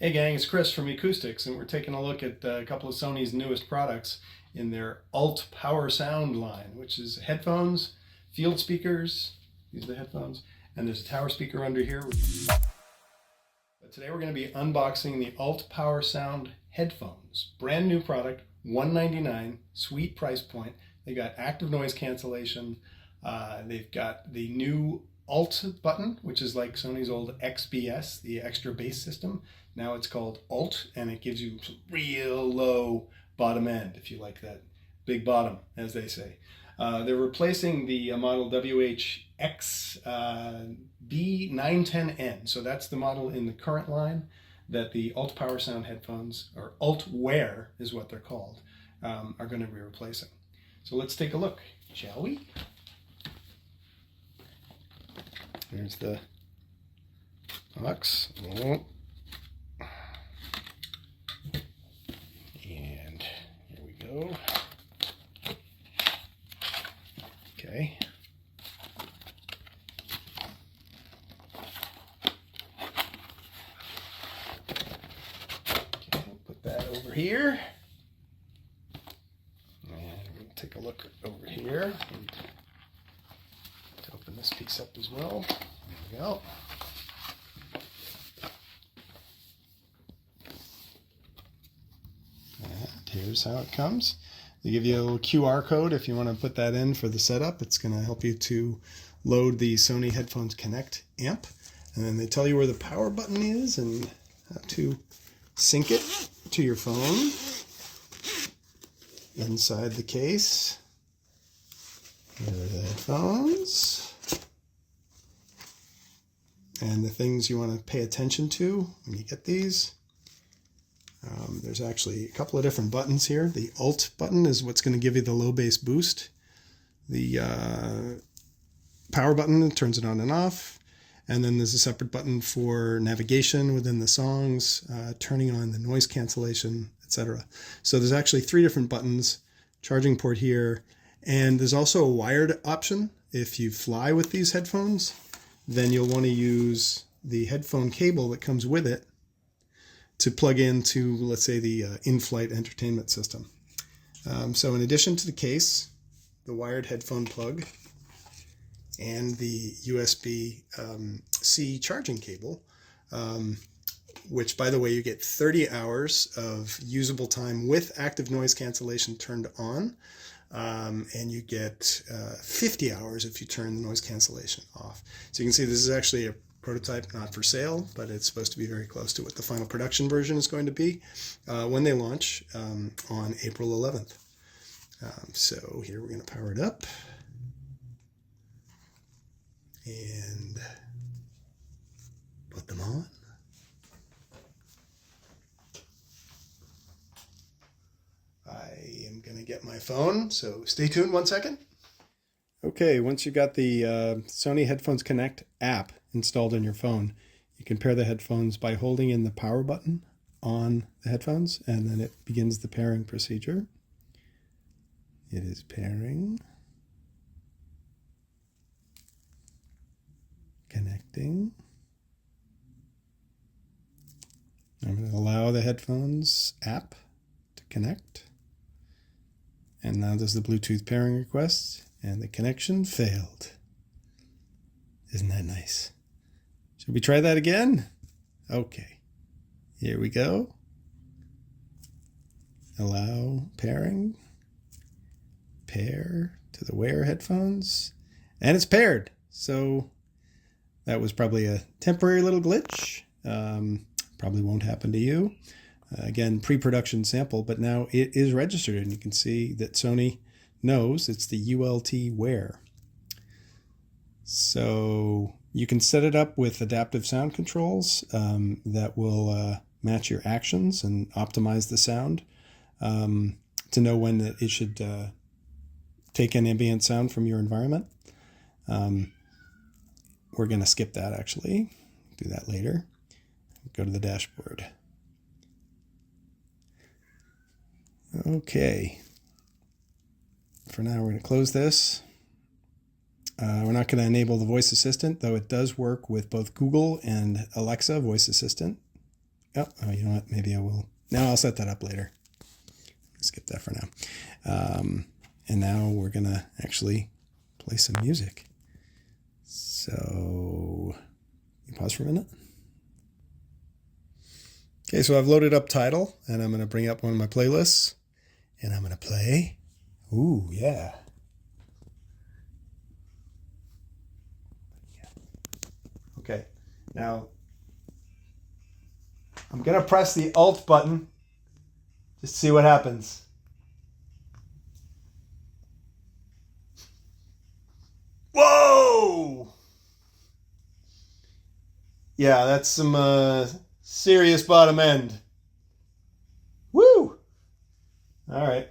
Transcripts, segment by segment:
Hey gang, it's Chris from Acoustics, and we're taking a look at a couple of Sony's newest products in their ULT Power Sound line, which is headphones, field speakers, these are the headphones, and there's a tower speaker under here. But today we're going to be unboxing the ULT Power Sound headphones. Brand new product, $199, sweet price point. They got active noise cancellation. They've got the new ULT button, which is like Sony's old XBS, the extra bass system. Now it's called ULT, and it gives you some real low bottom end, if you like that big bottom, as they say. They're replacing the model WHX B910N. So that's the model in the current line that the ULT Power Sound headphones, or ULT WEAR is what they're called, are going to be replacing. So let's take a look, shall we? There's the box. And here we go. Okay. Put that over here. And we'll take a look over here. Open this piece up as well. There we go. And here's how it comes. They give you a little QR code if you want to put that in for the setup. It's going to help you to load the Sony Headphones Connect amp. And then they tell you where the power button is and how to sync it to your phone. Inside the case, there are the headphones. And the things you want to pay attention to when you get these. There's actually a couple of different buttons here. The ULT button is what's going to give you the low bass boost. The power button turns it on and off. And then there's a separate button for navigation within the songs, turning on the noise cancellation, etc. So there's actually 3 different buttons, charging port here, and there's also a wired option. If you fly with these headphones, then you'll want to use the headphone cable that comes with it to plug into, let's say, the in-flight entertainment system. So in addition to the case, the wired headphone plug, and the USB-C charging cable, which, by the way, you get 30 hours of usable time with active noise cancellation turned on. And you get 50 hours if you turn the noise cancellation off. So you can see this is actually a prototype, not for sale, but it's supposed to be very close to what the final production version is going to be when they launch on April 11th. So here we're going to power it up. And put them on. I am going to get my phone, so stay tuned 1 second. Okay, once you got the Sony Headphones Connect app installed on your phone, you can pair the headphones by holding in the power button on the headphones, and then it begins the pairing procedure. It is pairing. Connecting. I'm going to allow the headphones app to connect. And now there's the Bluetooth pairing request, and the connection failed. Isn't that nice? Should we try that again? Okay. Here we go. Allow pairing. Pair to the WEAR headphones. And it's paired. So that was probably a temporary little glitch. Probably won't happen to you. Again, pre-production sample, but now it is registered, and you can see that Sony knows it's the ULT WEAR. So you can set it up with adaptive sound controls that will match your actions and optimize the sound to know when it should take in ambient sound from your environment. We're going to skip that, actually. Do that later. Go to the dashboard. Okay. For now, we're going to close this. We're not going to enable the voice assistant, though it does work with both Google and Alexa voice assistant. Oh, you know what? Maybe I will. No, I'll set that up later. Skip that for now. And now we're going to actually play some music. So, you pause for a minute. Okay, so I've loaded up Tidal, and I'm going to bring up one of my playlists, and I'm going to play. Ooh, yeah. Okay, now I'm going to press the Alt button just to see what happens. Whoa! Yeah, that's some serious bottom end. Woo! All right.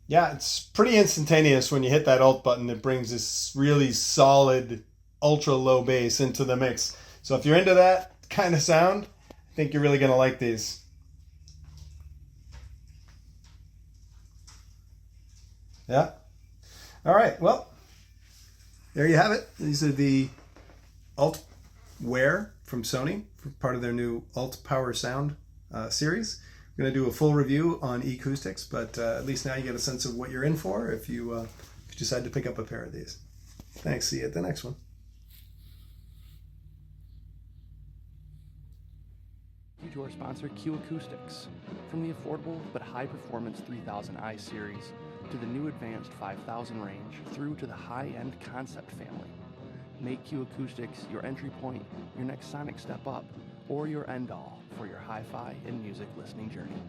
Yeah, it's pretty instantaneous when you hit that Alt button. It brings this really solid, ultra low bass into the mix. So if you're into that kind of sound, I think you're really going to like these. Yeah. All right. Well, there you have it. These are the ULT WEAR from Sony, part of their new ULT Power Sound series. I'm going to do a full review on acoustics, but at least now you get a sense of what you're in for if you decide to pick up a pair of these. Thanks. See you at the next one. Thank you to our sponsor, Q Acoustics. From the affordable but high-performance 3000i series to the new advanced 5000 range through to the high-end Concept family. Make Q Acoustics your entry point, your next sonic step up, or your end-all for your hi-fi and music listening journey.